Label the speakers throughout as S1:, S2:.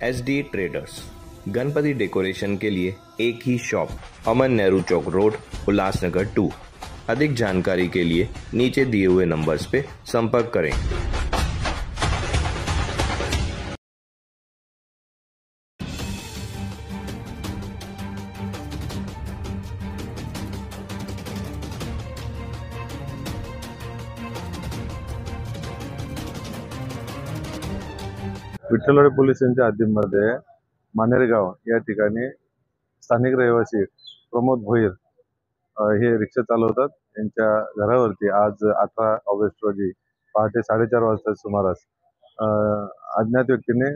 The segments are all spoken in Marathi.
S1: SD traders. गणपति डेकोरेशन के लिए एक ही शॉप, अमन नेहरू चौक रोड, उल्लासनगर 2। अधिक जानकारी के लिए नीचे दिए हुए नंबर्स पे संपर्क करें।
S2: विठ्ठलवाडी पोलिसांच्या हद्दीमध्ये मानेरगाव या ठिकाणी स्थानिक रहिवासी प्रमोद भोईर हे रिक्षा चालवतात। यांच्या घरावरती आज 18 ऑगस्ट रोजी पहाटे 4:30 वाजता सुमारास अज्ञात व्यक्तीने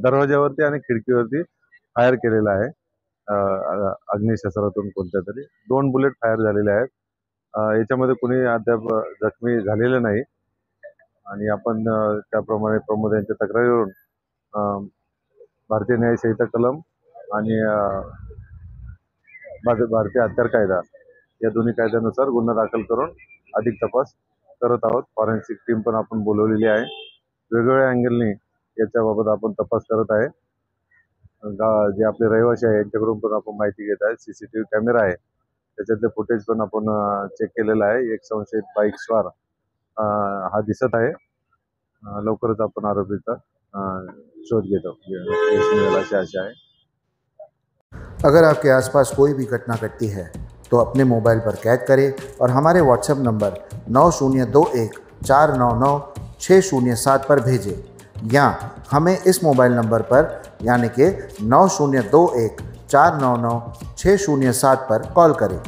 S2: दरवाजावरती आणि खिडकीवरती फायर केलेला आहे। अग्निशस्त्रातून कोणत्या तरी 2 बुलेट फायर झालेले आहेत। याच्यामध्ये कोणी अद्याप जखमी झालेले नाही आणि आपण त्याप्रमाणे प्रमोद यांच्या तक्रारीवरून भारतीय न्याय संहिता कलम आणि भारतीय हत्यार कायदा या दोन्ही कायद्यानुसार गुन्हा दाखल करून अधिक तपास करत आहोत। फॉरेन्सिक टीम पण आपण बोलवलेली आहे। वेगवेगळ्या अँगलने याच्याबाबत आपण तपास करत आहे। जे आपले रहिवासी आहे यांच्याकडून पण आपण माहिती घेत आहे। CCTV कॅमेरा आहे त्याच्यातले फुटेज पण आपण चेक केलेला आहे। एक संशयित बाईक स्वार हा दिसत आहे। लवकरच आपण आरोपीचा शोध घेतो अशी आशा है।
S3: अगर आपके आसपास कोई भी घटना घटती है तो अपने मोबाइल पर कैद करें और हमारे व्हाट्सएप नंबर 9021499607 पर भेजें या हमें इस मोबाइल नंबर पर यानी कि 9021499607 पर कॉल करें।